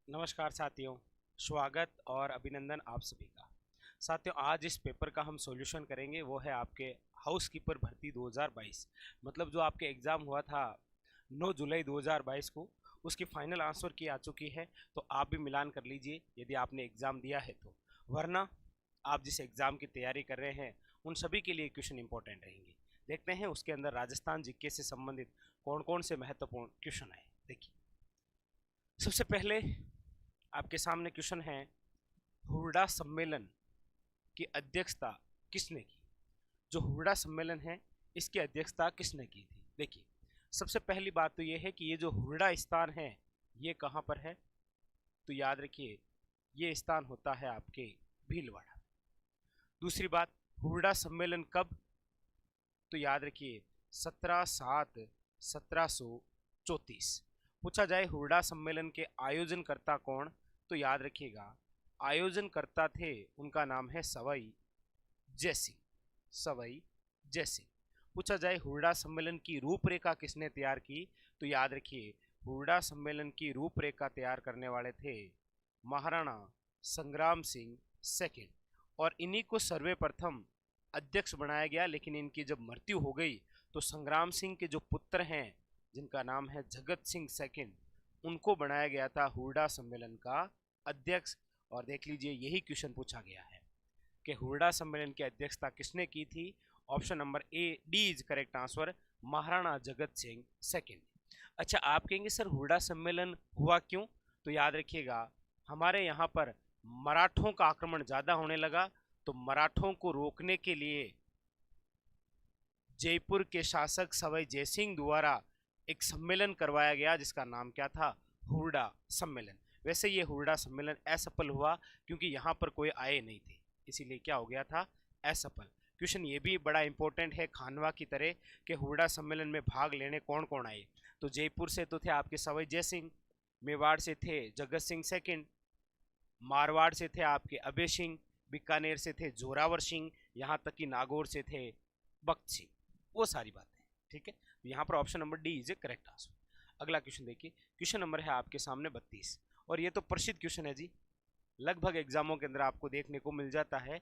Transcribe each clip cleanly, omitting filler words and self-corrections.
नमस्कार साथियों, स्वागत और अभिनंदन आप सभी का। साथियों, आज इस पेपर का हम सॉल्यूशन करेंगे, वो है आपके हाउसकीपर भर्ती 2022। मतलब जो आपके एग्ज़ाम हुआ था 9 जुलाई 2022 को, उसकी फाइनल आंसर की आ चुकी है। तो आप भी मिलान कर लीजिए यदि आपने एग्ज़ाम दिया है तो, वरना आप जिस एग्ज़ाम की तैयारी कर रहे हैं उन सभी के लिए क्वेश्चन इंपॉर्टेंट रहेंगे। देखते हैं उसके अंदर राजस्थान जीके से संबंधित कौन कौन से महत्वपूर्ण क्वेश्चन है। देखिए, सबसे पहले आपके सामने क्वेश्चन है, हुरडा सम्मेलन की अध्यक्षता किसने की। जो हुरडा सम्मेलन है इसकी अध्यक्षता किसने की थी। देखिए, सबसे पहली बात तो ये है कि ये जो हुरडा स्थान है ये कहाँ पर है, तो याद रखिए ये स्थान होता है आपके भीलवाड़ा। दूसरी बात, हुरडा सम्मेलन कब, तो याद रखिए 17/7/1734। पूछा जाए हुरडा सम्मेलन के आयोजनकर्ता कौन, तो याद रखिएगा आयोजनकर्ता थे, उनका नाम है सवाई जयसिंह। सवाई जयसिंह। पूछा जाए हुरडा सम्मेलन की रूपरेखा किसने तैयार की, तो याद रखिए हुरडा सम्मेलन की रूपरेखा तैयार करने वाले थे महाराणा संग्राम सिंह सेकंड, और इन्हीं को सर्वप्रथम अध्यक्ष बनाया गया। लेकिन इनकी जब मृत्यु हो गई तो संग्राम सिंह के जो पुत्र हैं जिनका नाम है जगत सिंह सेकंड, उनको बनाया गया था हुरडा सम्मेलन का अध्यक्ष। और देख लीजिए यही क्वेश्चन पूछा गया है कि हुरडा सम्मेलन की अध्यक्षता किसने की थी। Option number A D is correct answer, Maharana Jagat Singh second. अच्छा, आप कहेंगे सर हुरडा सम्मेलन हुआ क्यों, तो याद रखिएगा हमारे यहाँ पर मराठों का आक्रमण ज़्यादा होने लगा, तो मराठों को रोकने के लिए जयपुर के शासक सवाई जयसिंह द्वारा एक सम्मेलन करवाया गया जिसका नाम क्या था, हुरडा सम्मेलन। वैसे ये हुरडा सम्मेलन असफल हुआ क्योंकि यहाँ पर कोई आए नहीं थे, इसीलिए क्या हो गया था, असफल। क्वेश्चन ये भी बड़ा इंपॉर्टेंट है खानवा की तरह कि हुरडा सम्मेलन में भाग लेने कौन कौन आए। तो जयपुर से तो थे आपके सवाई जयसिंह, मेवाड़ से थे जगत सिंह सेकंड, मारवाड़ से थे आपके अभय सिंह, बीकानेर से थे जोरावर सिंह, यहाँ तक कि नागौर से थे बख्त सिंह। वो सारी बातें, ठीक है। तो यहाँ पर option number D is a correct answer. अगला क्वेश्चन देखिए, क्वेश्चन नंबर है आपके सामने 32, और ये तो प्रसिद्ध क्वेश्चन है जी, लगभग एग्जामों के अंदर आपको देखने को मिल जाता है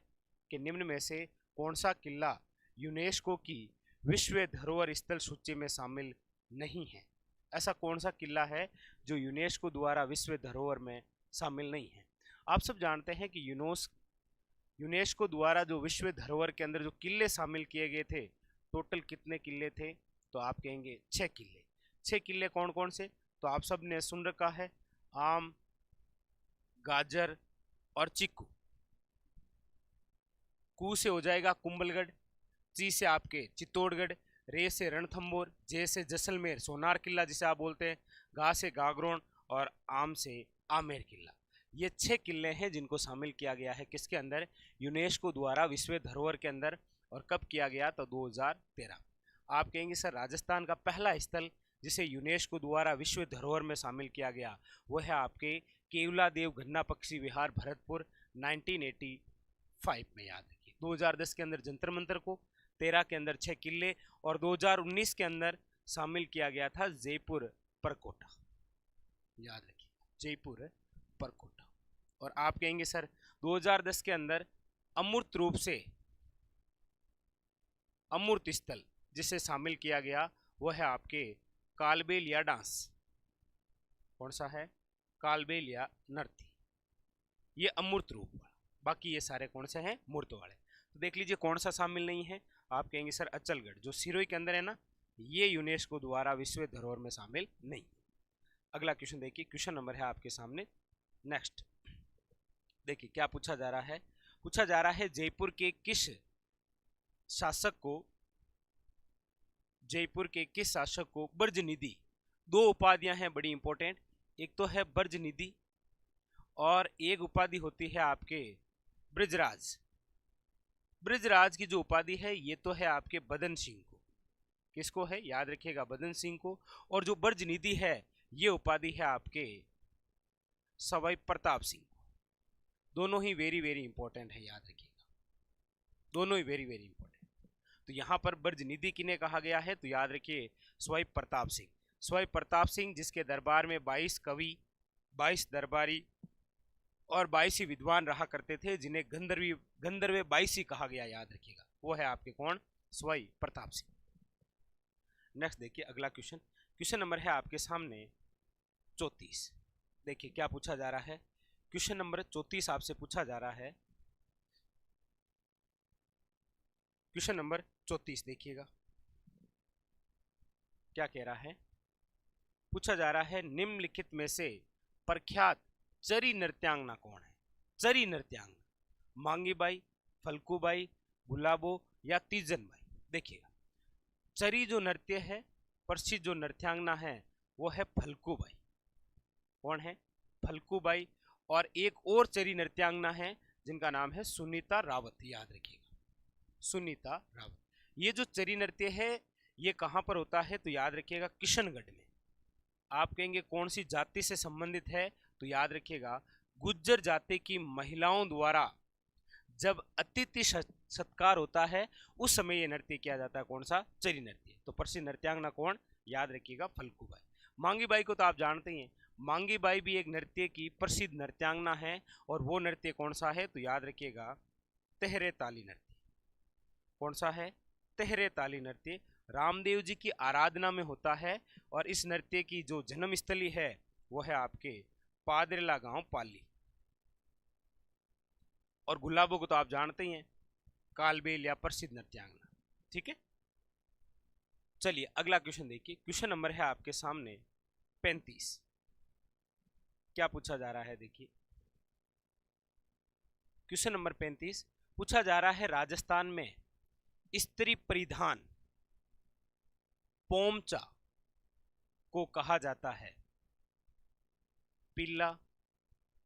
कि निम्न में से कौन सा किला यूनेस्को की विश्व धरोहर स्थल सूची में शामिल नहीं है। ऐसा कौन सा किला है जो यूनेस्को द्वारा विश्व धरोहर में शामिल नहीं है। आप सब जानते हैं कि यूनेस्को द्वारा जो विश्व धरोहर के अंदर जो किले शामिल किए गए थे, टोटल कितने किले थे, तो आप कहेंगे 6 किले। 6 किले कौन कौन से, तो आप सब ने सुन रखा है, आम, गाजर और चिक्कू। कू से हो जाएगा कुंभलगढ़, ची से आपके चित्तौड़गढ़, रे से रणथंबोर, जे से जैसलमेर सोनार किला जिसे आप बोलते हैं, गा से गागरोन, और आम से आमेर किला। ये 6 किले हैं जिनको शामिल किया गया है किसके अंदर, यूनेस्को द्वारा विश्व धरोहर के अंदर। और कब किया गया, तो 2013। आप कहेंगे सर राजस्थान का पहला स्थल जिसे यूनेस्को द्वारा विश्व धरोहर में शामिल किया गया वो है आपके केवला देव गन्ना पक्षी विहार भरतपुर, 1985 में। याद रखिए 2010 के अंदर जंतर मंतर को, 13 के अंदर 6 किले, और 2019 के अंदर शामिल किया गया था जयपुर परकोटा। याद रखिए जयपुर परकोटा। और आप कहेंगे सर 2010 के अंदर अमूर्त रूप से अमूर्त स्थल जिसे शामिल किया गया वो है आपके कालबेल या डांस। कौन सा है, कालबेल या नर्ती। ये अमूर्त रूप वाला, बाकी ये सारे कौन से हैं, मूर्त वाले। तो देख लीजिए कौन सा शामिल नहीं है। आप कहेंगे सर अचलगढ़ जो सिरोही के अंदर है ना, ये यूनेस्को द्वारा विश्व धरोहर में शामिल नहीं। अगला क्वेश्चन देखिए, क्वेश्चन नंबर है आपके सामने नेक्स्ट। देखिए क्या पूछा जा रहा है, पूछा जा रहा है जयपुर के किस शासक को, जयपुर के किस शासक को ब्रज निधि, दो उपाधियां हैं बड़ी इंपॉर्टेंट, एक तो है ब्रज निधि और एक उपाधि होती है आपके ब्रजराज। ब्रजराज की जो उपाधि है ये तो है आपके बदन सिंह को, किसको है, याद रखिएगा बदन सिंह को। और जो ब्रज निधि है ये उपाधि है आपके सवाई प्रताप सिंह को। दोनों ही वेरी वेरी इंपॉर्टेंट है, याद रखिएगा दोनों ही वेरी वेरी इंपॉर्टेंट। तो यहाँ पर ब्रज निधि किन्हें कहा गया है, तो याद रखिए सवाई प्रताप सिंह। सवाई प्रताप सिंह जिसके दरबार में 22 कवि 22 दरबारी और 22 ही विद्वान रहा करते थे, जिन्हें गंधर्व 22 कहा गया, याद रखिएगा। वो है आपके कौन? सवाई प्रताप सिंह। नेक्स्ट देखिए अगला क्वेश्चन। क्वेश्चन नंबर है आपके सामने 34। देखिए क्या पूछा जा रहा है। क्वेश्चन नंबर 34 आपसे पूछा जा रहा है। क्वेश्चन नंबर 34 देखिएगा क्या कह रहा है। पूछा जा रहा है निम्नलिखित में से प्रख्यात चरी नृत्यांगना कौन है? चरी नृत्यांगना, मांगीबाई, फलकूबाई, गुलाबो या तीजनबाई। देखिएगा चरी जो नृत्य है, प्रसिद्ध जो नृत्यांगना है वो है फलकूबाई। कौन है? फलकूबाई। और एक और चरी नृत्यांगना है जिनका नाम है सुनीता रावत, याद रखिएगा, सुनीता रावत। ये जो चरी नृत्य है ये कहाँ पर होता है? तो याद रखिएगा किशनगढ़ में। आप कहेंगे कौन सी जाति से संबंधित है? तो याद रखिएगा गुज्जर जाति की महिलाओं द्वारा जब अतिथि सत्कार होता है उस समय ये नृत्य किया जाता है। कौन सा? चरी नृत्य। तो प्रसिद्ध नृत्यांगना कौन? याद रखिएगा फलकूबाई। मांगीबाई को तो आप जानते ही हैं, मांगीबाई भी एक नृत्य की प्रसिद्ध नृत्यांगना है और वो नृत्य कौन सा है? तो याद रखिएगा तेहरे ताली नृत्य। कौन सा है? तेहरे ताली नृत्य। रामदेव जी की आराधना में होता है और इस नृत्य की जो जन्मस्थली है वो है आपके पादरेला गांव पाली। और गुलाबो को तो आप जानते ही हैं, कालबेल या प्रसिद्ध नृत्यांगना। ठीक है, चलिए अगला क्वेश्चन देखिए। क्वेश्चन नंबर है आपके सामने 35। क्या पूछा जा रहा है? देखिए क्वेश्चन नंबर 35 पूछा जा रहा है राजस्थान में स्त्री परिधान पोमचा को कहा जाता है पीला,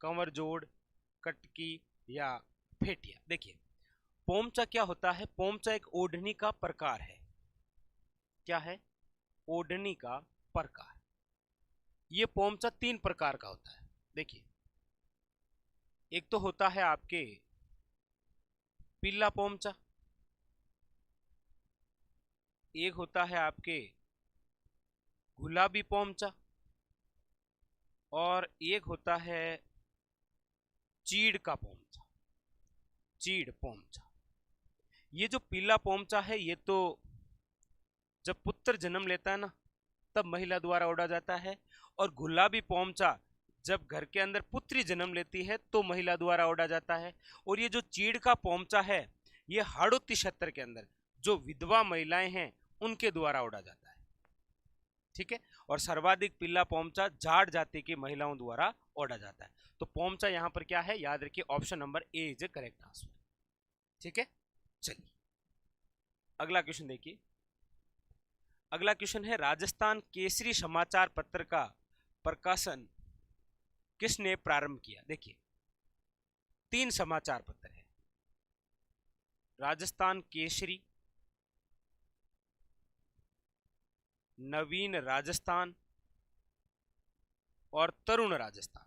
कंवर जोड़, कटकी या फेटिया। देखिए पोमचा क्या होता है? पोमचा एक ओढ़नी का प्रकार है। क्या है? ओढ़नी का प्रकार। ये पोमचा 3 प्रकार का होता है। देखिए एक तो होता है आपके पीला पोमचा, एक होता है आपके गुलाबी पोमचा और एक होता है चीड़ का पोमचा, चीड़ पोमचा। ये जो पीला पोमचा है ये तो जब पुत्र जन्म लेता है ना तब महिला द्वारा ओढ़ा जाता है, और गुलाबी पोमचा जब घर के अंदर पुत्री जन्म लेती है तो महिला द्वारा ओढ़ा जाता है। और ये जो चीड़ का पोमचा है ये हाड़ौती क्षेत्र के अंदर जो विधवा महिलाएं हैं उनके द्वारा ओढ़ा जाता है। ठीक है, और सर्वाधिक पीला पोमचा जाट जाति की महिलाओं द्वारा ओढ़ा जाता है। तो पोमचा यहां पर क्या है? याद रखिए option number A is correct answer. ठीक है, चलिए अगला क्वेश्चन देखिए। अगला क्वेश्चन है राजस्थान केसरी समाचार पत्र का प्रकाशन किसने प्रारंभ किया? देखिए 3 समाचार पत्र है, राजस्थान केसरी, नवीन राजस्थान और तरुण राजस्थान।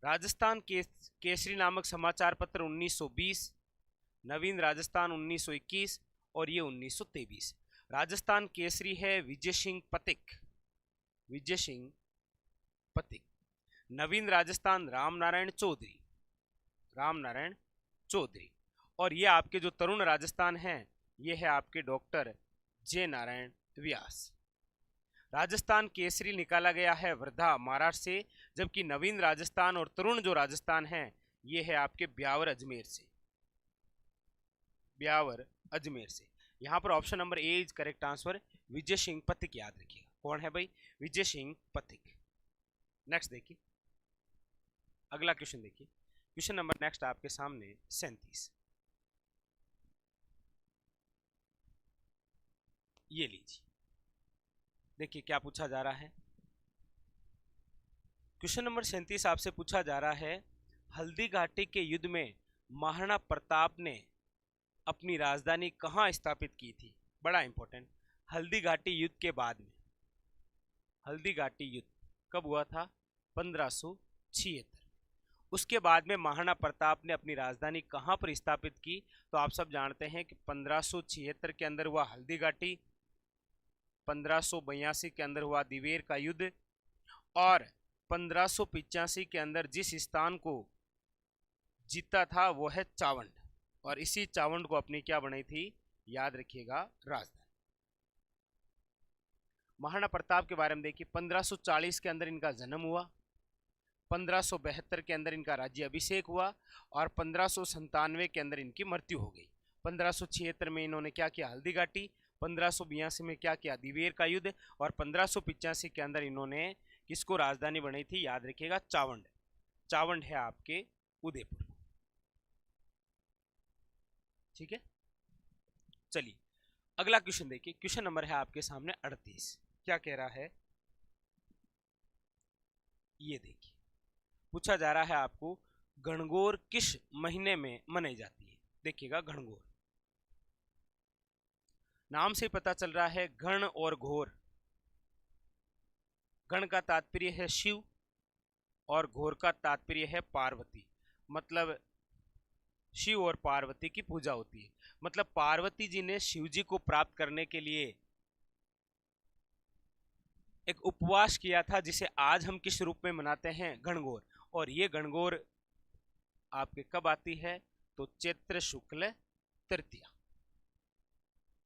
राजस्थान केसरी नामक समाचार पत्र 1920, नवीन राजस्थान 1921 और ये 1923। राजस्थान केसरी है विजय सिंह पथिक, विजय सिंह पथिक। नवीन राजस्थान रामनारायण चौधरी, रामनारायण चौधरी। और ये आपके जो तरुण राजस्थान हैं ये है आपके डॉक्टर जे नारायण व्यास। राजस्थान केसरी निकाला गया है वर्धा महाराष्ट्र से, जबकि नवीन राजस्थान और तरुण जो राजस्थान है ये है आपके ब्यावर अजमेर से, ब्यावर अजमेर से। यहाँ पर option number A is correct answer, Vijay Singh Pathik. याद रखिएगा कौन है भाई? विजय सिंह पथिक। नेक्स्ट देखिए अगला क्वेश्चन देखिए। क्वेश्चन नंबर नेक्स्ट आपके सामने 37। ये लीजिए, देखिए क्या पूछा जा रहा है। क्वेश्चन नंबर 37 आपसे पूछा जा रहा है हल्दी घाटी के युद्ध में महाराणा प्रताप ने अपनी राजधानी कहाँ स्थापित की थी? बड़ा इंपॉर्टेंट। हल्दी घाटी युद्ध के बाद में, हल्दी घाटी युद्ध कब हुआ था? 1576। उसके बाद में महाराणा प्रताप ने अपनी राजधानी कहाँ पर स्थापित की? तो आप सब जानते हैं कि 1576 के अंदर हुआ हल्दी घाटी, 1582 के अंदर हुआ दिवेर का युद्ध, और 1585 के अंदर जिस स्थान को जीता था वो है चावंड, और इसी चावंड को अपनी क्या बनाई थी, याद रखिएगा, राजधानी। महाराणा प्रताप के बारे में देखिए, 1540 के अंदर इनका जन्म हुआ, 1572 के अंदर इनका राज्य अभिषेक हुआ, और 1597 के अंदर इनकी मृत्यु हो गई। 1576 में इन्होंने क्या किया, हल्दी घाटी, 1582 में क्या किया, दिवेर का युद्ध, और 1585 के अंदर इन्होंने किसको राजधानी बनाई थी, याद रखिएगा, चावंड। चावंड है आपके उदयपुर। ठीक है, चलिए अगला क्वेश्चन देखिए। क्वेश्चन नंबर है आपके सामने 38। क्या कह रहा है, ये देखिए, पूछा जा रहा है आपको गणगौर किस महीने में मनाई जाती है। देखिएगा, गणगौर नाम से पता चल रहा है गण और घोर। गण का तात्पर्य है शिव और घोर का तात्पर्य है पार्वती, मतलब शिव और पार्वती की पूजा होती है। मतलब पार्वती जी ने शिव जी को प्राप्त करने के लिए एक उपवास किया था, जिसे आज हम किस रूप में मनाते हैं, गणगौर। और ये गणगौर आपके कब आती है, तो चैत्र शुक्ल तृतीया,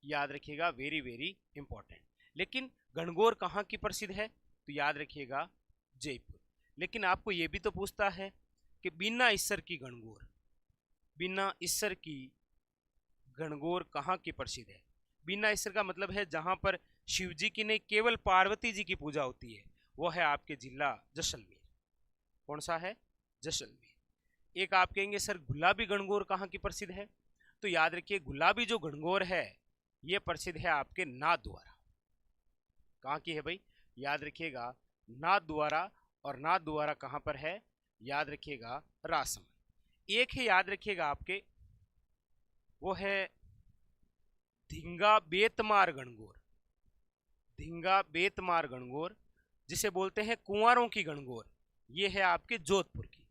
याद रखिएगा, वेरी वेरी इंपॉर्टेंट। लेकिन गणगौर कहाँ की प्रसिद्ध है, तो याद रखिएगा, जयपुर। लेकिन आपको ये भी तो पूछता है कि बिना ईश्वर की गणगौर, बिना ईश्वर की गणगौर कहाँ की प्रसिद्ध है। बिना ईश्वर का मतलब है जहां पर शिव जी की नहीं, केवल पार्वती जी की पूजा होती है, वो है आपके जिला जैसलमेर। कौन सा है, जैसलमेर। एक आप कहेंगे सर गुलाबी गणगौर कहाँ की प्रसिद्ध है, तो याद रखिए, गुलाबी जो गणगौर है ये प्रसिद्ध है आपके नाथद्वारा। कहाँ की है भाई, याद रखिएगा, नाथद्वारा। और नाथद्वारा कहाँ पर है, याद रखिएगा, राजसमंद। एक है, याद रखिएगा आपके, वो है धिंगा बेतमार गणगौर। धिंगा बेतमार गणगौर, जिसे बोलते हैं कुंवारों की गणगौर, ये है आपके जोधपुर की।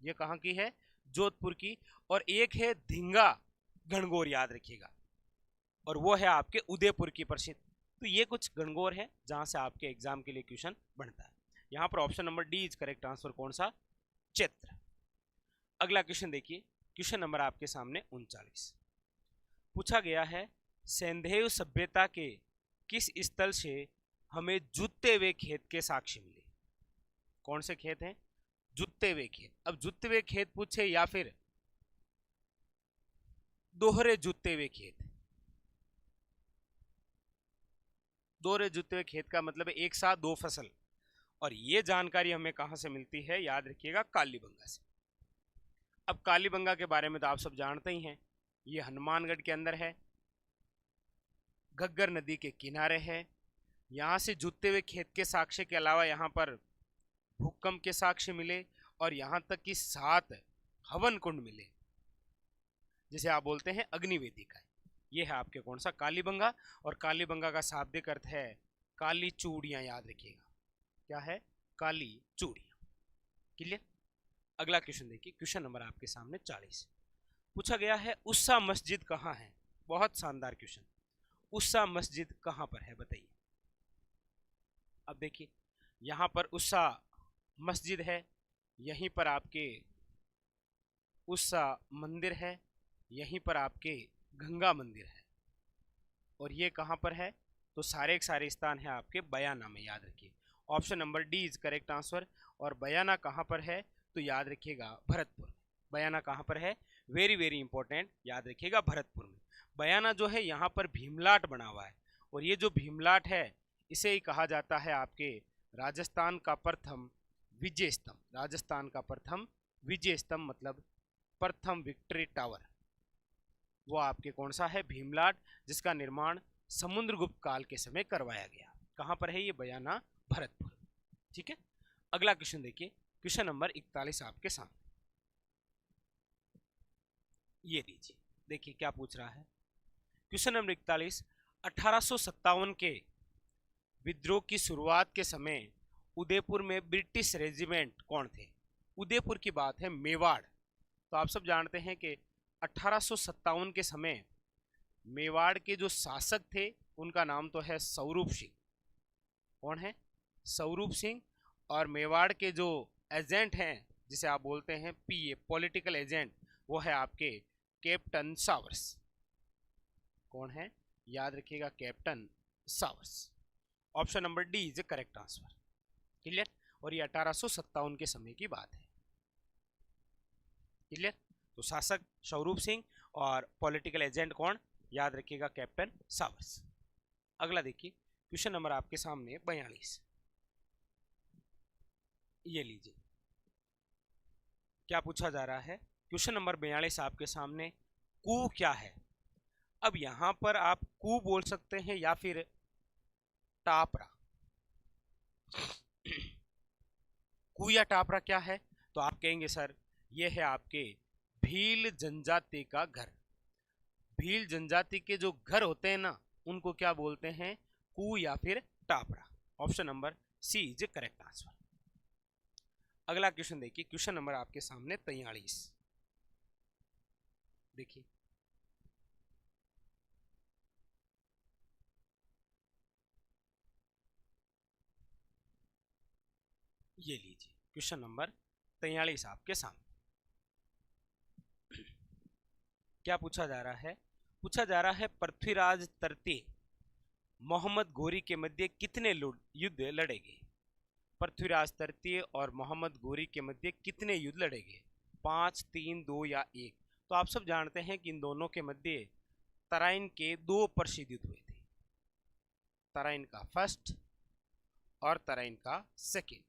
ये कहाँ की है, जोधपुर की। और एक है धिंगा गणगौर, याद रखिएगा, और वो है आपके उदयपुर की प्रसिद्ध। तो ये कुछ गणगौर है जहां से आपके एग्जाम के लिए क्वेश्चन बनता है। यहां पर option number D is correct answer. कौन सा, चैत्र। अगला क्वेश्चन देखिए, क्वेश्चन नंबर आपके सामने 39। पूछा गया है सैंधव सभ्यता के किस स्थल से हमें जुतते हुए खेत के साक्ष्य मिले। कौन से खेत हैं, जुतते हुए खेत। अब जुतते हुए खेत पूछे या फिर दोहरे जुतते हुए खेत। दोहरे जुतते हुए खेत का मतलब है एक साथ दो फसल, और ये जानकारी हमें कहां से मिलती है, याद रखिएगा, कालीबंगा से। अब कालीबंगा के बारे में तो आप सब जानते ही हैं, ये हनुमानगढ़ के अंदर है, घग्गर नदी के किनारे है। यहाँ से जुतते हुए खेत के साक्ष्य के अलावा यहाँ पर भूकंप के साक्ष्य मिले, और यहाँ तक कि 7 हवन कुंड मिले, जिसे आप बोलते हैं अग्निवेदिका। ये है आपके कौन सा, कालीबंगा। और कालीबंगा का शाब्दिक अर्थ है काली चूड़ियां, याद रखिएगा, क्या है, काली चूड़ियां। क्लियर। अगला क्वेश्चन देखिए, क्वेश्चन नंबर आपके सामने 40। पूछा गया है उस्सा मस्जिद कहाँ है। बहुत शानदार क्वेश्चन, उस्सा मस्जिद कहाँ पर है बताइए। अब देखिए, यहाँ पर उस्सा मस्जिद है, यहीं पर आपके उस्सा मंदिर है, यहीं पर आपके गंगा मंदिर है, और ये कहाँ पर है, तो सारे के सारे स्थान है आपके बयाना में, याद रखिए। Option number D is correct answer. और बयाना कहाँ पर है, तो याद रखिएगा, भरतपुर। बयाना कहाँ पर है, वेरी वेरी इंपॉर्टेंट, याद रखिएगा, भरतपुर में। बयाना जो है यहाँ पर भीमलाट बना हुआ है, और ये जो भीमलाट है इसे ही कहा जाता है आपके राजस्थान का प्रथम विजय स्तंभ। राजस्थान का प्रथम विजय स्तंभ मतलब प्रथम विक्ट्री टावर, वो आपके कौन सा है, भीमलाट, जिसका निर्माण समुद्रगुप्त काल के समय करवाया गया। कहाँ पर है ये, बयाना, भरतपुर। ठीक है। अगला क्वेश्चन देखिए, क्वेश्चन नंबर 41 आपके सामने, ये लीजिए, देखिए क्या पूछ रहा है। क्वेश्चन नंबर 41, 1857 के विद्रोह की शुरुआत के समय उदयपुर में ब्रिटिश रेजिमेंट कौन थे। उदयपुर की बात है, मेवाड़। तो आप सब जानते हैं कि 1857 के समय मेवाड़ के जो शासक थे उनका नाम तो है स्वरूप सिंह। कौन है? स्वरूप सिंह। और मेवाड़ के जो एजेंट हैं, जिसे आप बोलते हैं पीए, पॉलिटिकल एजेंट, वो है आपके कैप्टन सावर्स। कौन है? याद रखिएगा, captain showers. Option number D is a correct answer. Clear? और ये 1857 के समय की बात है। क्लियर? तो शासक स्वरूप सिंह और पॉलिटिकल एजेंट कौन? याद रखिएगा, कैप्टन सावर्स। अगला देखिए, क्वेश्चन नंबर आपके सामने 42। ये लीजिए, क्या पूछा जा रहा है? क्वेश्चन नंबर 42 आपके सामने, कू क्या है? अब यहां पर आप कू बोल सकते हैं या फिर टापरा। कू या टापरा क्या है? तो आप कहेंगे सर ये है आपके भील जनजाति का घर। भील जनजाति के जो घर होते हैं ना, उनको क्या बोलते हैं? कू या फिर टापरा। Option number C is correct answer. अगला क्वेश्चन देखिए, क्वेश्चन नंबर आपके सामने 43। देखिए, ये लीजिए क्वेश्चन नंबर 43 आपके सामने। क्या पूछा जा रहा है? पूछा जा रहा है पृथ्वीराज तृतीय मोहम्मद घोरी के मध्य कितने युद्ध लड़े गए? पृथ्वीराज तृतीय और मोहम्मद घोरी के मध्य कितने युद्ध लड़े गए? 5, 3, 2 या 1? तो आप सब जानते हैं कि इन दोनों के मध्य तराइन के 2 प्रसिद्ध युद्ध हुए थे। तराइन का फर्स्ट और तराइन का सेकेंड।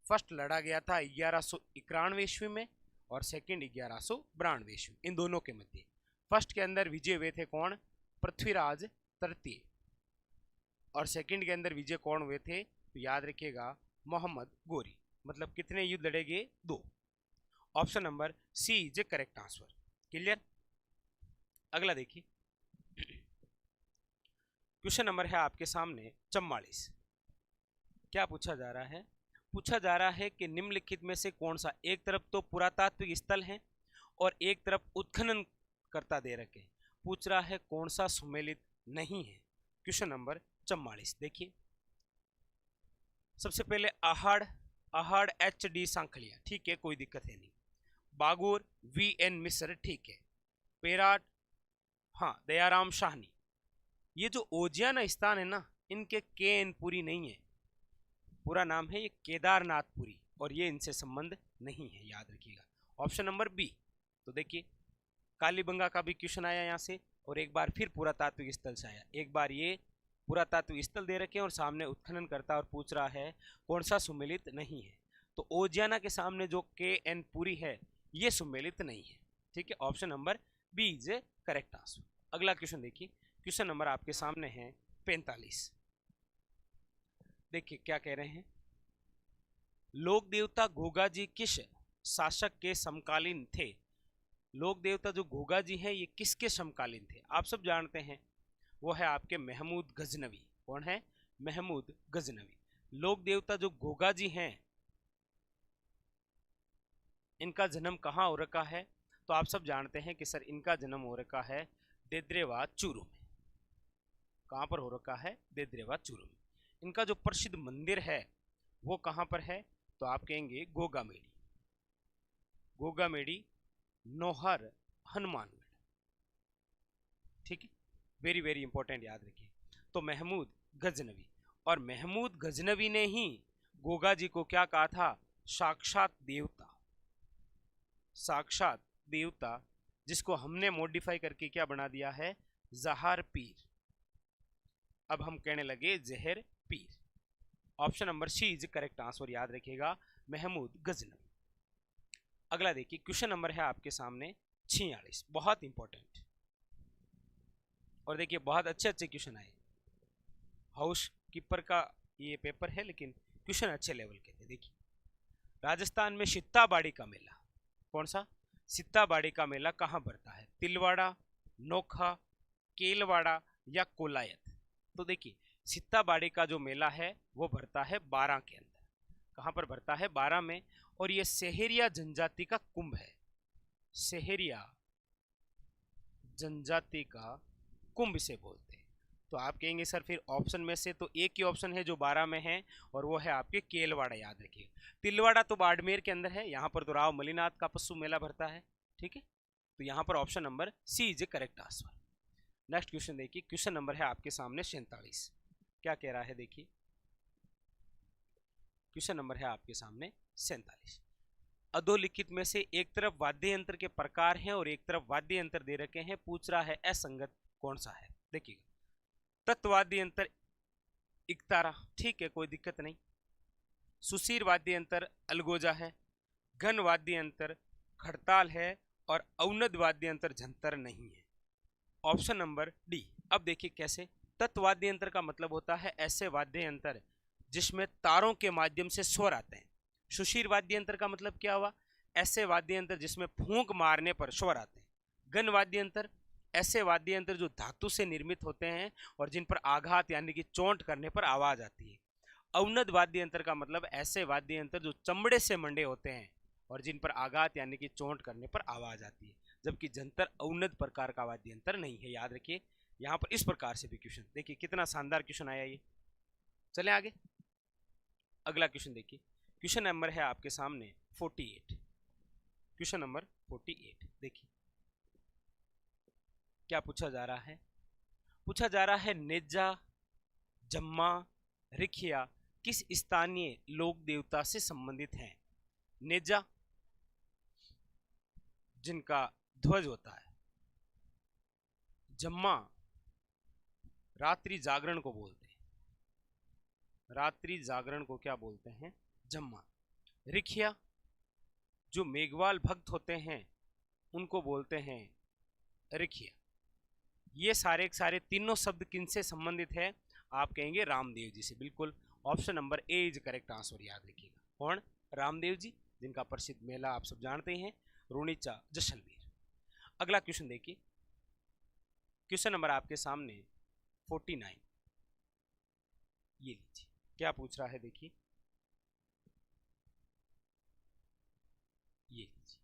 फर्स्ट लड़ा गया था 1191 ईस्वी में और सेकेंड 1192 ईस्वी, इन दोनों के मध्य। फर्स्ट के अंदर विजय हुए थे कौन? पृथ्वीराज तृतीय। और सेकंड के अंदर विजय कौन हुए थे? तो याद रखिएगा, मोहम्मद घोरी। मतलब कितने युद्ध लड़े गए? 2। Option number C is correct answer. Clear? अगला देखिए, क्वेश्चन नंबर है आपके सामने 44। क्या पूछा जा रहा है? पूछा जा रहा है कि निम्नलिखित में से कौन सा, एक तरफ तो पुरातात्विक स्थल है और एक तरफ उत्खनन करता दे रखे, पूछ रहा है कौन सा सुमेलित नहीं है। क्वेश्चन नंबर 44 देखिए, सबसे पहले आहड़, आहड़ HD सांखलिया, ठीक है, कोई दिक्कत है नहीं। बागुर VN मिश्र, ठीक है। पेराट, हाँ, दयाराम शाहनी। ये जो ओजियाना स्थान है ना, इनके KN पुरी नहीं है, पूरा नाम है ये केदारनाथपुरी, और ये इनसे संबंध नहीं है, याद रखिएगा। Option number B. तो देखिए, कालीबंगा का भी क्वेश्चन आया यहाँ से, और एक बार फिर पुरातात्विक स्थल से आया। एक बार ये पुरातात्विक स्थल दे रखे हैं और सामने उत्खनन करता और पूछ रहा है कौन सा सुमेलित नहीं है। तो ओजियाना के सामने जो KN पुरी है, ये सुमेलित नहीं है, ठीक है। Option number B is a correct answer. अगला क्वेश्चन देखिए, क्वेश्चन नंबर आपके सामने है 45। देखिए क्या कह रहे हैं, लोक देवता घोगा जी किस शासक के समकालीन थे? लोक देवता जो घोगा जी हैं, ये किसके समकालीन थे? आप सब जानते हैं, वो है आपके महमूद गजनवी। कौन है? महमूद गजनवी। लोक देवता जो घोगा जी हैं, इनका जन्म कहाँ हो रखा है? तो आप सब जानते हैं कि सर इनका जन्म हो रखा है देद्रेवा चूरू में। कहाँ पर हो रखा है? देद्रेवा चूरू में। इनका जो प्रसिद्ध मंदिर है वो कहाँ पर है? तो आप कहेंगे गोगामेड़ी। गोगामेड़ी, नोहर, हनुमानगढ़, ठीक है। वेरी वेरी इंपॉर्टेंट, याद रखिए। तो महमूद गजनवी, और महमूद गजनवी ने ही गोगा जी को क्या कहा था? साक्षात देवता। साक्षात देवता, जिसको हमने मॉडिफाई करके क्या बना दिया है? जहार पीर। अब हम कहने लगे Jahar Pir. Option number C is correct answer, याद रखिएगा, महमूद गजनवी। अगला देखिए, क्वेश्चन नंबर है आपके सामने 46, बहुत इंपॉर्टेंट। और देखिए बहुत अच्छे अच्छे क्वेश्चन आए। हाउस कीपर का ये पेपर है, लेकिन क्वेश्चन अच्छे लेवल के थे। देखिए, राजस्थान में सित्ताबाड़ी का मेला, कौन सा? सित्ताबाड़ी का मेला कहाँ भरता है? तिलवाड़ा, नोखा, केलवाड़ा या कोलायत? तो देखिए, सित्ताबाड़ी का जो मेला है वो भरता है 12 के अंदर। कहाँ पर भरता है? 12 में। और ये सेहरिया जनजाति का कुंभ है। सेहरिया जनजाति का कुंभ से बोलते हैं। तो आप कहेंगे सर फिर ऑप्शन में से तो एक ही ऑप्शन है जो 12 में है, और वो है आपके केलवाड़ा, याद रखिए। तिलवाड़ा तो बाड़मेर के अंदर है, यहाँ पर तो राव मलिनाथ का पशु मेला भरता है, ठीक है। तो यहाँ पर option number C is a correct answer. Next question देखिए, क्वेश्चन नंबर है आपके सामने 47। क्या कह रहा है देखिए, क्वेश्चन नंबर है आपके सामने 47। अधोलिखित में से एक तरफ वाद्य यंत्र के प्रकार हैं और एक तरफ वाद्य यंत्र दे रखे हैं, पूछ रहा है असंगत कौन सा है। देखिएगा, तत्वाद्य यंत्र इकतारा, ठीक है, कोई दिक्कत नहीं। सुशीर वाद्य यंत्र अलगोजा है, घन वाद्य यंत्र खड़ताल है, और अवनद वाद्य यंत्र झंतर नहीं है। Option number D. अब देखिए कैसे, तत्वाद्य यंत्र का मतलब होता है ऐसे वाद्य यंत्र जिसमें तारों के माध्यम से स्वर आते हैं। सुशीर वाद्य यंत्र का मतलब क्या हुआ, ऐसे वाद्य यंत्र जिसमें फूंक मारने पर स्वर आते हैं। घन वाद्य यंत्र ऐसे वाद्य यंत्र जो धातु से निर्मित होते हैं और जिन पर आघात यानी कि चोंट करने पर आवाज आती है। अवनद वाद्य यंत्र का मतलब ऐसे वाद्य यंत्र जो चमड़े से मंडे होते हैं और जिन पर आघात यानी कि चोंट करने पर आवाज आती है, जबकि झंतर अवनद प्रकार का वाद्य यंत्र नहीं है, याद रखिए। यहाँ पर इस प्रकार से भी क्वेश्चन देखिए, कितना शानदार क्वेश्चन आया ये। चले आगे, अगला क्वेश्चन देखिए, क्वेश्चन नंबर है आपके सामने 48। क्वेश्चन नंबर 48 देखिए क्या पूछा जा रहा है। पूछा जा रहा है नेजा, जम्मा, रिखिया किस स्थानीय लोक देवता से संबंधित हैं। नेजा जिनका ध्वज होता है, जम्मा रात्रि जागरण को बोलते हैं, रात्रि जागरण को क्या बोलते हैं, जम्मा। रिखिया जो मेघवाल भक्त होते हैं उनको बोलते हैं रिखिया। ये सारे तीनों शब्द किनसे संबंधित है, आप कहेंगे रामदेव जी से, बिल्कुल। Option number A is correct answer, याद रखिएगा। कौन, रामदेव जी, जिनका प्रसिद्ध मेला आप सब जानते हैं, रुणीचा जैसलमेर। अगला क्वेश्चन देखिए, क्वेश्चन नंबर आपके सामने 49। ये लीजिए क्या पूछ रहा है देखिए, ये लीजिए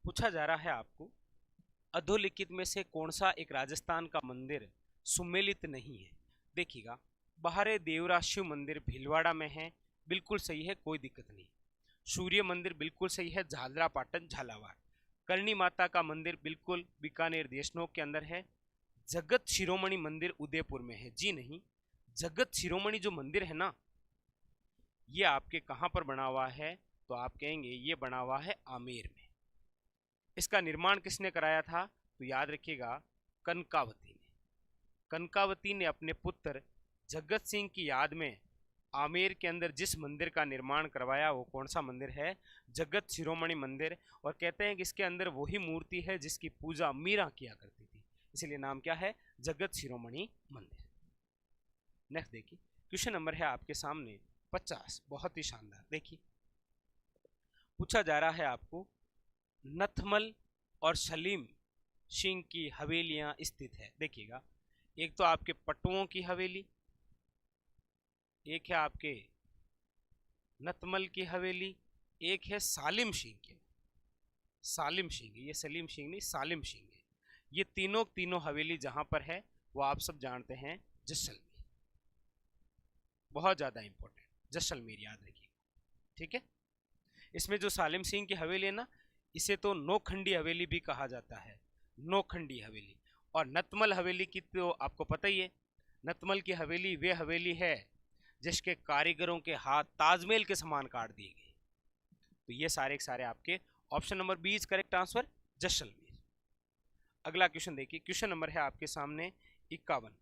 पूछा जा रहा है आपको, अधोलिखित में से कौन सा एक राजस्थान का मंदिर सुमेलित नहीं है। देखिएगा, बहारे देवरा शिव मंदिर भीलवाड़ा में है, बिल्कुल सही है, कोई दिक्कत नहीं। सूर्य मंदिर बिल्कुल सही है, झालरा पाटन झालावाड़। करणी माता का मंदिर बिल्कुल बीकानेर देशनोक के अंदर है। जगत शिरोमणि मंदिर उदयपुर में है, जी नहीं। जगत शिरोमणि जो मंदिर है ना, ये आपके कहाँ पर बना हुआ है, तो आप कहेंगे ये बना हुआ है आमेर में। इसका निर्माण किसने कराया था, तो याद रखिएगा कनकावती ने। कनकावती ने अपने पुत्र जगत सिंह की याद में आमेर के अंदर जिस मंदिर का निर्माण करवाया वो कौन सा मंदिर है, जगत शिरोमणि मंदिर। और कहते हैं कि इसके अंदर वही मूर्ति है जिसकी पूजा मीरा किया करती थी, इसलिए नाम क्या है, जगत शिरोमणि मंदिर। नेक्स्ट देखिए, क्वेश्चन नंबर है आपके सामने 50, बहुत ही शानदार। देखिए पूछा जा रहा है आपको, नथमल और सलीम सिंह की हवेलियां स्थित है। देखिएगा, एक तो आपके पट्टुओं की हवेली, एक है आपके नथमल की हवेली, एक है सालिम सिंह की। सालिम सिंह, ये सलीम सिंह नहीं, सालिम सिंह है। ये तीनों हवेली जहां पर है वो आप सब जानते हैं जैसलमेर, बहुत ज्यादा इंपॉर्टेंट, जैसलमेर याद रखिए, ठीक है। इसमें जो सालिम सिंह की हवेली है ना, इसे तो नौखंडी हवेली भी कहा जाता है, नौखंडी हवेली। और नतमल हवेली की तो आपको पता ही है, नतमल की हवेली वे हवेली है जिसके कारीगरों के हाथ ताजमहल के समान काट दिए गए। तो ये सारे आपके option number B is correct answer, Jaisalmer. अगला क्वेश्चन देखिए, क्वेश्चन नंबर है आपके सामने 51।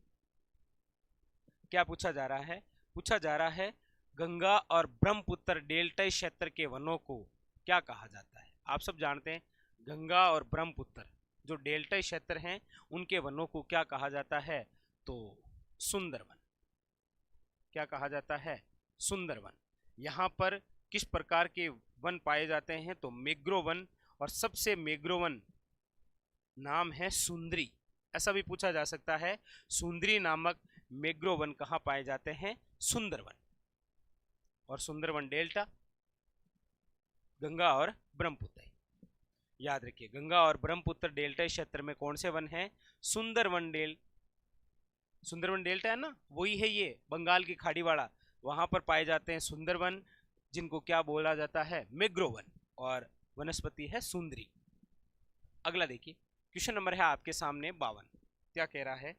क्या पूछा जा रहा है, पूछा जा रहा है गंगा और ब्रह्मपुत्र डेल्टा क्षेत्र के वनों को क्या कहा जाता है। आप सब जानते हैं गंगा और ब्रह्मपुत्र जो डेल्टा क्षेत्र हैं उनके वनों को क्या कहा जाता है, तो सुंदरवन। क्या कहा जाता है, सुंदरवन। यहाँ पर किस प्रकार के वन पाए जाते हैं, तो मैंग्रोव वन, और सबसे मैंग्रोव वन नाम है सुंदरी। ऐसा भी पूछा जा सकता है, सुंदरी नामक मैंग्रोव वन कहाँ पाए जाते हैं, सुंदरवन। और सुंदरवन डेल्टा, गंगा और ब्रह्मपुत्र। याद रखिए, गंगा और ब्रह्मपुत्र डेल्टा क्षेत्र में कौन से वन हैं? सुंदरवन डेल्टा है ना, वही है ये बंगाल की खाड़ी वाला, वहां पर पाए जाते हैं सुंदरवन, जिनको क्या बोला जाता है? मैग्रोवन, और वनस्पति है सुंदरी। अगला देखिए, क्वेश्चन नंबर है आपके सामने 52। क्या कह रहा है?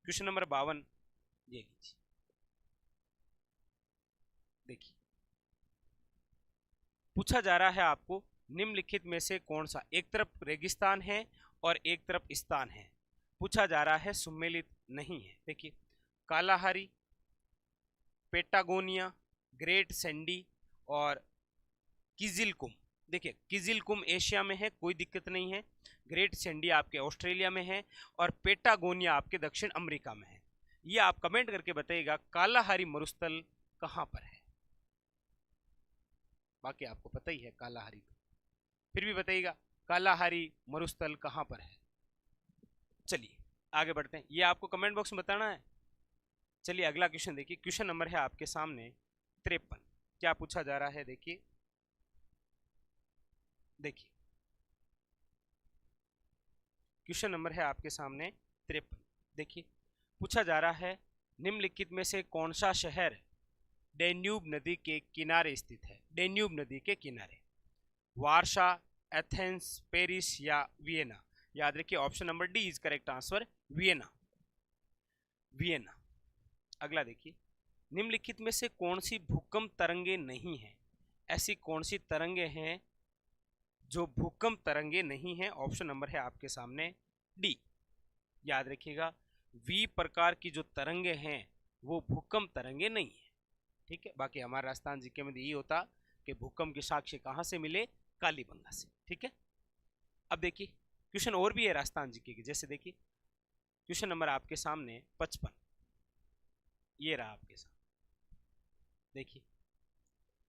क्वेश्चन नंबर 52 ये लीजिए, देखिए पूछा जा रहा है आपको, निम्नलिखित में से कौन सा, एक तरफ रेगिस्तान है और एक तरफ स्थान है, पूछा जा रहा है, सुमेलित नहीं है। देखिए, कालाहारी, पेटागोनिया, ग्रेट सैंडी और किजिलकुम। देखिए, किजिलकुम एशिया में है, कोई दिक्कत नहीं है, ग्रेट सैंडी आपके ऑस्ट्रेलिया में है, और पेटागोनिया आपके दक्षिण अमेरिका में है। ये आप कमेंट करके बताइएगा कालाहारी मरुस्थल कहां पर है। बाकी आपको पता ही है कालाहारी, फिर भी बताइएगा कालाहारी मरुस्थल कहां पर है। चलिए आगे बढ़ते हैं, ये आपको कमेंट बॉक्स में बताना है। चलिए अगला क्वेश्चन देखिए, क्वेश्चन नंबर है आपके सामने 53। क्या पूछा जा रहा है? देखिए क्वेश्चन नंबर है आपके सामने 53। देखिए पूछा जा रहा है, निम्नलिखित में से कौन सा शहर डेन्यूब नदी के किनारे स्थित है? डेन्यूब नदी के किनारे, वार्सा, एथेंस, पेरिस या वियना। याद रखिए, option number D is correct answer, Vienna. अगला देखिए, निम्नलिखित में से कौन सी भूकंप तरंगे नहीं है? ऐसी कौन सी तरंगे हैं जो भूकंप तरंगे नहीं है? ऑप्शन नंबर है आपके सामने डी। याद रखिएगा, वी प्रकार की जो तरंगे हैं वो भूकंप तरंगे नहीं है। ठीक है, बाकी हमारे राजस्थान जीके में यही होता कि भूकंप के साक्ष्य कहाँ से मिले? कालीबंगा से। ठीक है, अब देखिए क्वेश्चन और भी है राजस्थान जीके के, जैसे देखिए क्वेश्चन नंबर आपके सामने 55, ये रहा आपके सामने, देखिए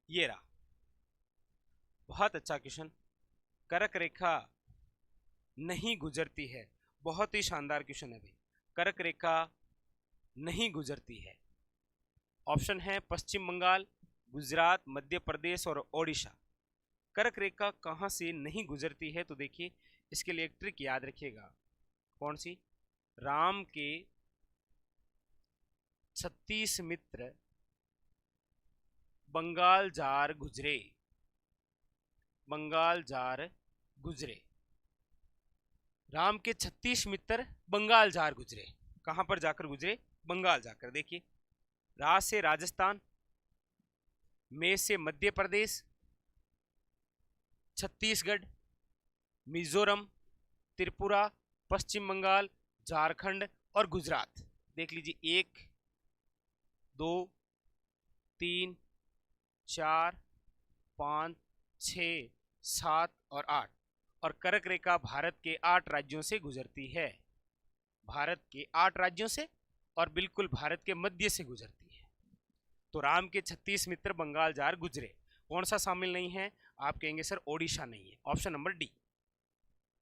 ये रहा, बहुत अच्छा क्वेश्चन। कर्क रेखा नहीं गुजरती है, बहुत ही शानदार क्वेश्चन है भाई। कर्क रेखा नहीं गुजरती है, ऑप्शन है पश्चिम बंगाल, गुजरात, मध्य प्रदेश और ओडिशा। कर्क रेखा कहां से नहीं गुजरती है? तो देखिए इसके लिए एक ट्रिक याद रखिएगा, कौन सी? राम के 36 मित्र बंगाल जार गुजरे, बंगाल जार गुजरे। राम के 36 मित्र बंगाल जार गुजरे, कहां पर जाकर गुजरे? बंगाल जाकर। देखिए, रा से राजस्थान, मे से मध्य प्रदेश, छत्तीसगढ़, मिजोरम, त्रिपुरा, पश्चिम बंगाल, झारखंड और गुजरात। देख लीजिए, 1 2 3 4 5 6 7 और 8, और कर्क रेखा भारत के 8 राज्यों से गुजरती है, भारत के 8 राज्यों से, और बिल्कुल भारत के मध्य से गुजरती है। तो राम के 36 मित्र बंगाल जार गुजरे, कौन सा शामिल नहीं है? आप कहेंगे सर ओडिशा नहीं है, ऑप्शन नंबर डी।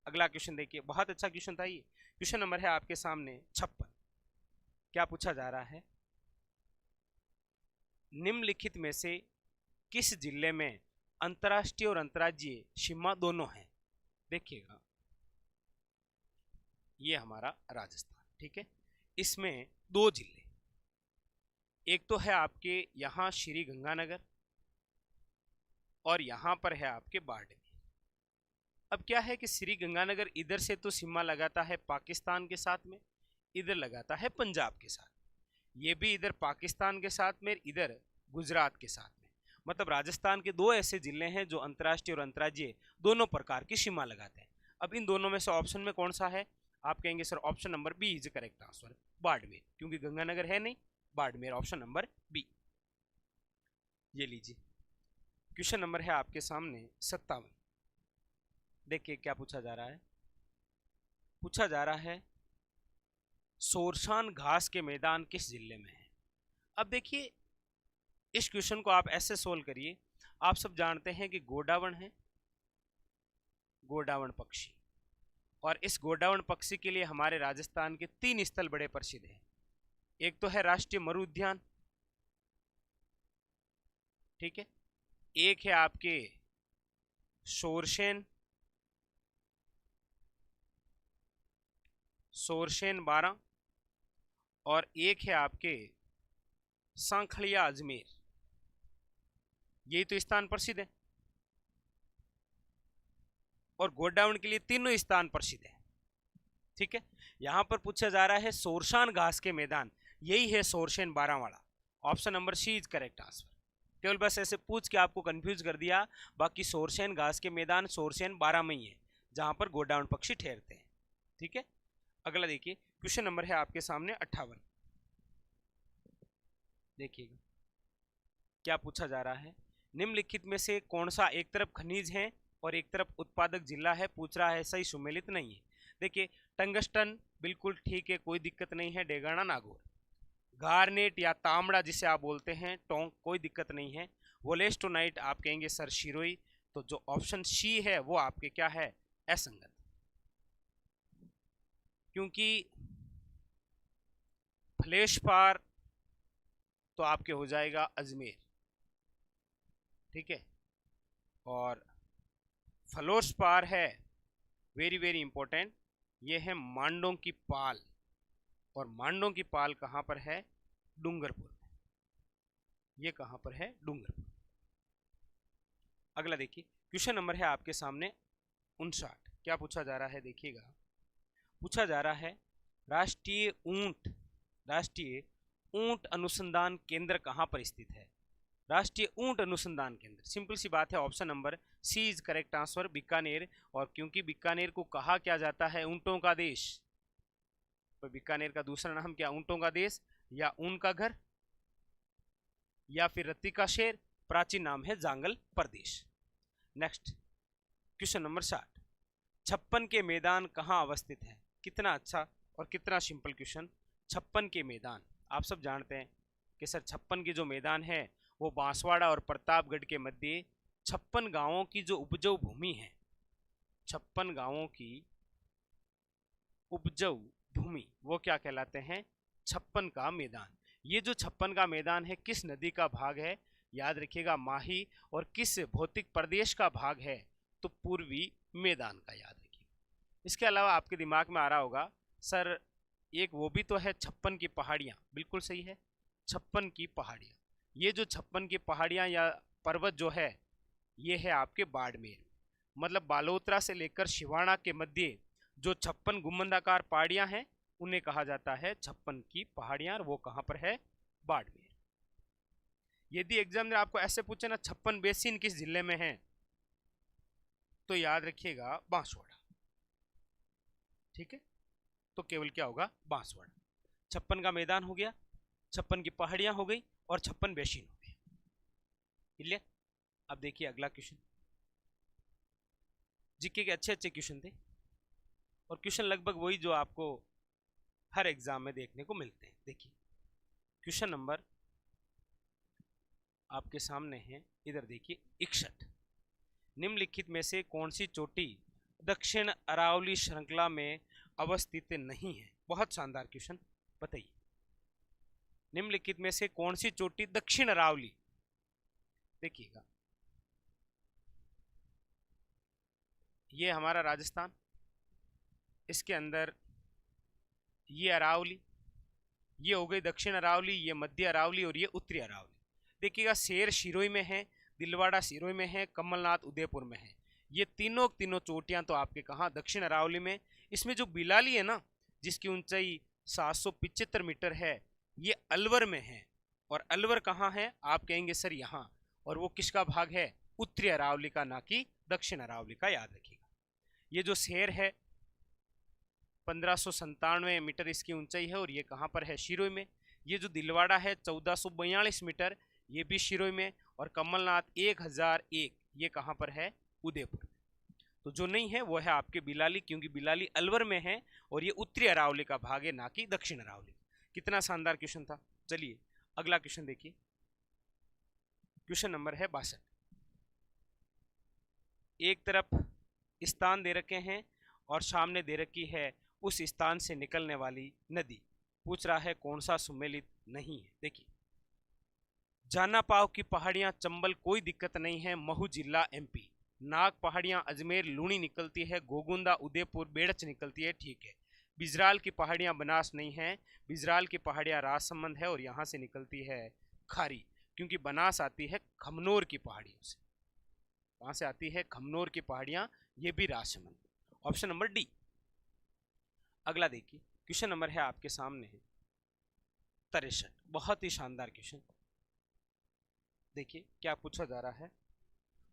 अगला क्वेश्चन देखिए, बहुत अच्छा क्वेश्चन था ये। क्वेश्चन नंबर है आपके सामने 56। क्या पूछा जा रहा है? निम्नलिखित में से किस जिले में अंतर्राष्ट्रीय और अंतर्राज्यीय सीमा दोनों है? देखिएगा, ये हमारा राजस्थान, ठीक है, इसमें 2 जिले, एक तो है आपके यहाँ श्री गंगानगर और यहाँ पर है आपके बाड़मेर। अब क्या है कि श्री गंगानगर इधर से तो सीमा लगाता है पाकिस्तान के साथ में, इधर लगाता है पंजाब के साथ, ये भी इधर पाकिस्तान के साथ में, इधर गुजरात के साथ में। मतलब राजस्थान के 2 ऐसे जिले हैं जो अंतर्राष्ट्रीय और अंतर्राज्यीय दोनों प्रकार की सीमा लगाते हैं। अब इन दोनों में से ऑप्शन में कौन सा है? आप कहेंगे sir option number B is correct answer, Barmer, क्योंकि गंगानगर है नहीं, बाड़मेर, ऑप्शन नंबर बी। ये लीजिए, क्वेश्चन नंबर है आपके सामने 57। देखिए क्या पूछा जा रहा है? पूछा जा रहा है सोरसान घास के मैदान किस जिले में है? अब देखिए इस क्वेश्चन को आप ऐसे सोल्व करिए, आप सब जानते हैं कि गोडावण है, गोडावण पक्षी, और इस गोडावण पक्षी के लिए हमारे राजस्थान के 3 स्थल बड़े प्रसिद्ध हैं। एक तो है राष्ट्रीय मरु उद्यान, ठीक है, एक है आपके सोरसेन, सोरशेन 12 और एक है आपके सांखलिया अजमेर। यही तो स्थान प्रसिद्ध है और गोडाउन के लिए तीनों स्थान प्रसिद्ध है। ठीक है, यहां पर पूछा जा रहा है सोरशान घास के मैदान, यही है सोरशेन 12 वाला। Option number C is correct answer. केवल बस ऐसे पूछ के आपको कंफ्यूज कर दिया, बाकी सोरशेन घास के मैदान सोरशेन 12 में ही है जहां पर गोडाउन पक्षी ठहरते हैं। ठीक है, अगला देखिए क्वेश्चन नंबर है आपके सामने 58। देखिएगा क्या पूछा जा रहा है, निम्नलिखित में से कौन सा एक तरफ खनिज है और एक तरफ उत्पादक जिला है, पूछ रहा है, सही सुमेलित नहीं है। देखिए टंगस्टन बिल्कुल ठीक है, कोई दिक्कत नहीं है, डेगाना नागौर। गार्नेट या तांबड़ा जिसे आप बोलते हैं टोंक, कोई दिक्कत नहीं है। वोलेस्टोनाइट आप कहेंगे सर शिरोई, तो जो ऑप्शन सी है वो आपके क्या है, असंगत, क्योंकि फ्लेशपार तो आपके हो जाएगा अजमेर। ठीक है, और फ्लोरस्पार है वेरी वेरी इंपॉर्टेंट, ये है मांडों की पाल, और मांडों की पाल कहां पर है, डूंगरपुर में। ये कहां पर है, डूंगरपुर। अगला देखिए क्वेश्चन नंबर है आपके सामने 59। क्या पूछा जा रहा है, देखिएगा पूछा जा रहा है राष्ट्रीय ऊंट अनुसंधान केंद्र कहां पर स्थित है। राष्ट्रीय ऊंट अनुसंधान केंद्र, सिंपल सी बात है, option number C is correct answer, Bikaner. और क्योंकि बीकानेर को कहा क्या जाता है, ऊंटों का देश, तो बीकानेर का दूसरा नाम क्या, ऊंटों का देश, या ऊन का घर, या फिर रत्ती का शेर, प्राचीन नाम है जांगल प्रदेश। नेक्स्ट क्वेश्चन नंबर 60, 56 के मैदान कहां अवस्थित है। कितना अच्छा और कितना सिंपल क्वेश्चन। 56 के मैदान आप सब जानते हैं कि सर 56 के जो मैदान है वो बांसवाड़ा और प्रतापगढ़ के मध्य 56 गांवों की जो उपजाऊ भूमि है, 56 गांवों की उपजाऊ भूमि, वो क्या कहलाते हैं, 56 का मैदान। ये जो 56 का मैदान है किस नदी का भाग है, याद रखिएगा माही, और किस भौतिक प्रदेश का भाग है, तो पूर्वी मैदान का, याद रखिएगा। इसके अलावा आपके दिमाग में आ रहा होगा सर एक वो भी तो है 56 की पहाड़ियाँ, बिल्कुल सही है, 56 की पहाड़ियाँ। ये जो 56 की पहाड़ियाँ या पर्वत जो है ये है आपके बाड़मेर, मतलब बालोतरा से लेकर शिवाना के मध्य जो 56 गुंबदाकार पहाड़ियाँ हैं उन्हें कहा जाता है 56 की पहाड़ियाँ, और वो कहाँ पर है, बाड़मेर। यदि एग्जाम में आपको ऐसे पूछे ना 56 बेसिन किस जिले में है, तो याद रखिएगा बांसवाड़ा। ठीक है, तो केवल क्या होगा, बांसवाड़ा। 56 का मैदान हो गया, 56 की पहाड़ियां हो गई, और 56 बेसिन हो गए। क्लियर। अब देखिए अगला क्वेश्चन, जीके के अच्छे अच्छे क्वेश्चन थे, और क्वेश्चन लगभग वही जो आपको हर एग्जाम में देखने को मिलते हैं। देखिए क्वेश्चन नंबर आपके सामने है, इधर देखिए 61, निम्नलिखित में से कौन सी चोटी दक्षिण अरावली श्रृंखला में अवस्थित नहीं है। बहुत शानदार क्वेश्चन, बताइए निम्नलिखित में से कौन सी चोटी दक्षिण अरावली, देखिएगा ये हमारा राजस्थान, इसके अंदर ये अरावली, ये हो गई दक्षिण अरावली, ये मध्य अरावली, और ये उत्तरी अरावली। देखिएगा शेर शिरोई में है, दिलवाड़ा सिरोही में है, कमलनाथ उदयपुर में है। ये तीनों चोटियां तो आपके कहाँ, दक्षिण अरावली में। इसमें जो बिलाली है ना, जिसकी ऊंचाई 775 मीटर है, ये अलवर में है। और अलवर कहाँ है, आप कहेंगे सर यहाँ, और वो किसका भाग है, उत्तरी अरावली का, ना कि दक्षिण अरावली का, याद रखिएगा। ये जो शेर है 1597 मीटर इसकी ऊंचाई है, और ये कहाँ पर है, शिरोई में। ये जो दिलवाड़ा है 1442 मीटर, ये भी शिरोई में। और कमलनाथ 1001, ये कहाँ पर है, उदयपुर में। तो जो नहीं है वो है आपके बिलाली, क्योंकि बिलाली अलवर में है, और ये उत्तरी अरावली का भाग है, ना कि दक्षिण अरावली। कितना शानदार क्वेश्चन था। चलिए अगला क्वेश्चन देखिए, क्वेश्चन नंबर है 62। एक तरफ स्थान दे रखे हैं और सामने दे रखी है उस स्थान से निकलने वाली नदी। पूछ रहा है कौन सा सुमेलित नहीं है। देखिए जानापाव की पहाड़ियां चंबल, कोई दिक्कत नहीं है, महू जिला एमपी। नाग पहाड़ियां अजमेर लूणी निकलती है, गोगुंदा उदयपुर बेड़च निकलती है, ठीक है। बिजराल की पहाड़ियां बनास नहीं हैं, बिजराल की पहाड़ियां राजसमंद है और यहाँ से निकलती है खारी, क्योंकि बनास आती है खमनोर की पहाड़ियों से। वहां से आती है खमनोर की पहाड़ियां, ये भी राजसमंद। Option number D. अगला देखिए, क्वेश्चन नंबर है आपके सामने 63, बहुत ही शानदार क्वेश्चन। देखिए क्या पूछा जा रहा है।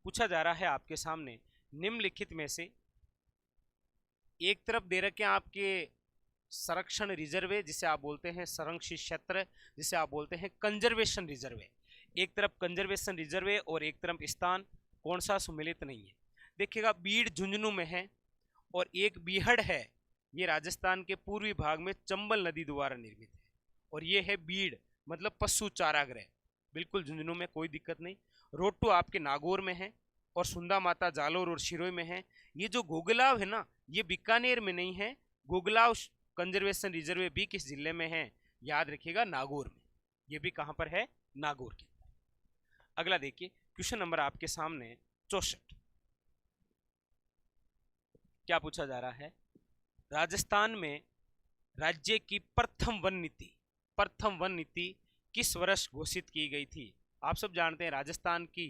पूछा जा रहा है आपके सामने, निम्नलिखित में से एक तरफ दे रखे हैं आपके संरक्षण रिजर्व है, जिसे आप बोलते हैं संरक्षित क्षेत्र, जिसे आप बोलते हैं कंजर्वेशन रिजर्व है। एक तरफ कंजर्वेशन रिजर्व है और एक तरफ स्थान, कौन सा सुमेलित नहीं है। देखिएगा बीड़ झुंझुनू में है और एक बीहड़ है, ये राजस्थान के पूर्वी भाग में चंबल नदी द्वारा निर्मित है। और ये है बीड़ मतलब पशु चारागृह, बिल्कुल झुंझुनू में, कोई दिक्कत नहीं। रोटू आपके नागौर में है और सुंदा माता जालोर और शिरोई में है। ये जो गोगलाव है ना, ये बीकानेर में नहीं है। गोगलाव कंजर्वेशन रिजर्व भी किस जिले में है, याद रखिएगा, नागौर में। ये भी कहां पर है, नागौर के अंदर। अगला देखिए, क्वेश्चन नंबर आपके सामने 64। क्या पूछा जा रहा है, राजस्थान में राज्य की प्रथम वन नीति किस वर्ष घोषित की गई थी। आप सब जानते हैं राजस्थान की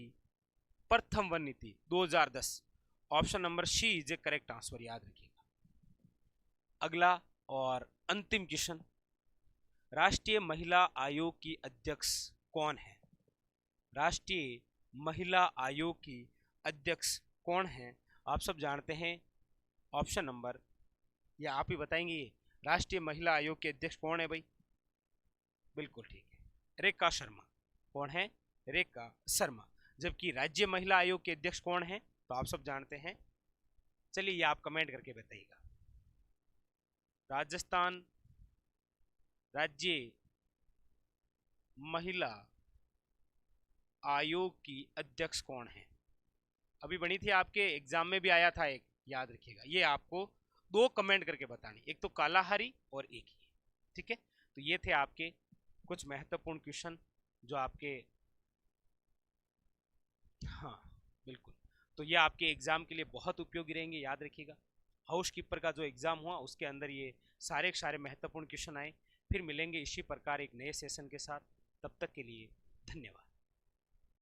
प्रथम वन नीति 2010। Option number C is a correct answer, याद रखिएगा। अगला और अंतिम क्वेश्चन, राष्ट्रीय महिला आयोग की अध्यक्ष कौन है। राष्ट्रीय महिला आयोग की अध्यक्ष कौन है, आप सब जानते हैं। ऑप्शन नंबर, या आप ही बताएंगे, राष्ट्रीय महिला आयोग के अध्यक्ष कौन है भाई। बिल्कुल ठीक है, रेखा शर्मा। कौन है, रेखा शर्मा। जबकि राज्य महिला आयोग के अध्यक्ष कौन है, तो आप सब जानते हैं। चलिए ये आप कमेंट करके बताइएगा, राजस्थान राज्य महिला आयोग की अध्यक्ष कौन है। अभी बनी थी, आपके एग्जाम में भी आया था एक, याद रखिएगा। ये आपको 2 कमेंट करके बतानी, एक तो कालाहारी और एक ही, ठीक है। तो ये थे आपके कुछ महत्वपूर्ण क्वेश्चन जो आपके, हाँ बिल्कुल, तो ये आपके एग्जाम के लिए बहुत उपयोगी रहेंगे, याद रखिएगा। हाउस कीपर का जो एग्जाम हुआ उसके अंदर ये सारे महत्वपूर्ण क्वेश्चन आए। फिर मिलेंगे इसी प्रकार एक नए सेशन के साथ, तब तक के लिए धन्यवाद।